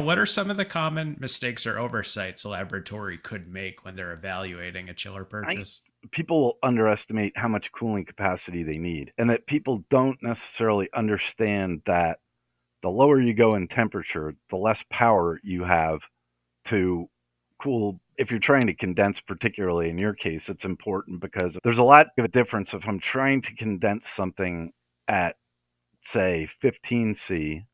What are some of the common mistakes or oversights a laboratory could make when they're evaluating a chiller I purchase? People underestimate how much cooling capacity they need, and that people don't necessarily understand that the lower you go in temperature, the less power you have to cool. If you're trying to condense, particularly in your case, it's important because there's a lot of a difference if I'm trying to condense something at, say, 15°C,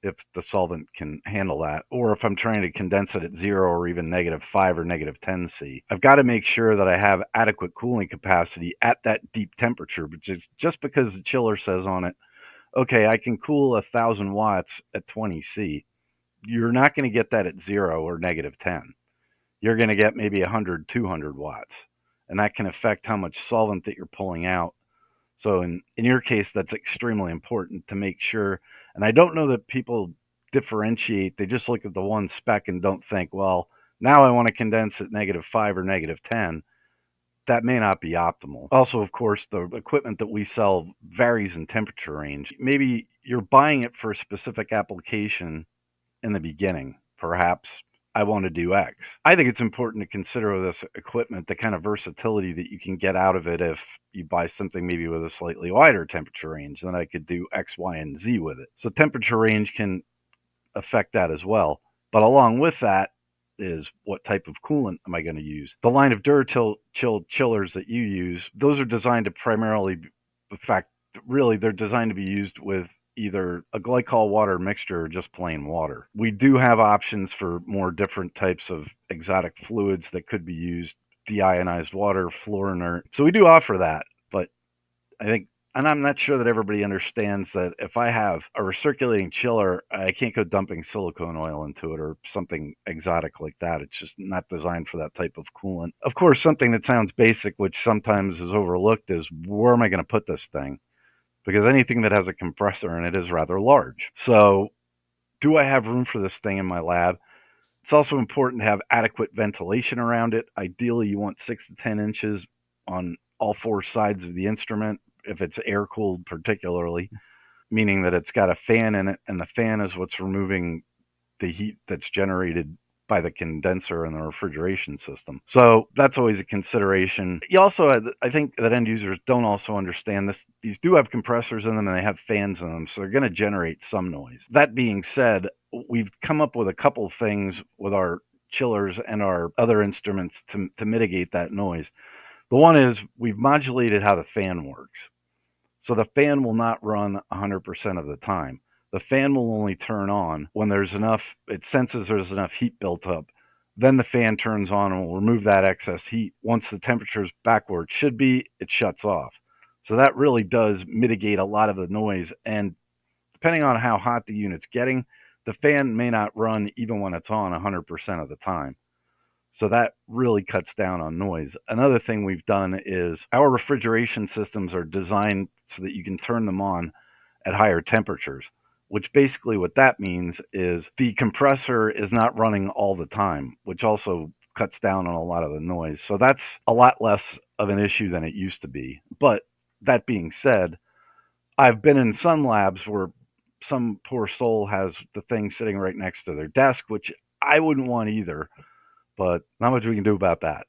if the solvent can handle that, or if I'm trying to condense it at 0 or even -5 or -10°C. I've got to make sure that I have adequate cooling capacity at that deep temperature, which is just because the chiller says on it, okay, I can cool 1,000 watts at 20°C. You're not going to get that at 0 or -10. You're going to get maybe 100, 200 watts, and that can affect how much solvent that you're pulling out. So in your case, that's extremely important to make sure. And I don't know that people differentiate. They just look at the one spec and don't think, well, now I want to condense at -5 or -10. That may not be optimal. Also, of course, the equipment that we sell varies in temperature range. Maybe you're buying it for a specific application in the beginning. Perhaps I want to do X. I think it's important to consider with this equipment the kind of versatility that you can get out of it if you buy something maybe with a slightly wider temperature range. Then I could do X, Y, and Z with it. So temperature range can affect that as well. But along with that is what type of coolant am I going to use? The line of Duratil chillers that you use, those are designed to primarily, in fact, really, they're designed to be used with either a glycol water mixture or just plain water. We do have options for more different types of exotic fluids that could be used, deionized water, fluoriner. So we do offer that, but I think, and I'm not sure that everybody understands that if I have a recirculating chiller, I can't go dumping silicone oil into it or something exotic like that. It's just not designed for that type of coolant. Of course, something that sounds basic, which sometimes is overlooked, is where am I going to put this thing? Because anything that has a compressor in it is rather large. So, do I have room for this thing in my lab? It's also important to have adequate ventilation around it. Ideally, you want 6 to 10 inches on all four sides of the instrument, if it's air cooled, particularly, meaning that it's got a fan in it, and the fan is what's removing the heat that's generated by the condenser in the refrigeration system. So that's always a consideration. You also, I think that end users don't also understand this. These do have compressors in them and they have fans in them, so they're going to generate some noise. That being said, we've come up with a couple things with our chillers and our other instruments to mitigate that noise. The one is we've modulated how the fan works. So the fan will not run 100% of the time. The fan will only turn on when there's enough, it senses there's enough heat built up. Then the fan turns on and will remove that excess heat. Once the temperature is back where it should be, it shuts off. So that really does mitigate a lot of the noise. And depending on how hot the unit's getting, the fan may not run even when it's on 100% of the time. So that really cuts down on noise. Another thing we've done is our refrigeration systems are designed so that you can turn them on at higher temperatures, which basically what that means is the compressor is not running all the time, which also cuts down on a lot of the noise. So that's a lot less of an issue than it used to be. But that being said, I've been in some labs where some poor soul has the thing sitting right next to their desk, which I wouldn't want either, but not much we can do about that.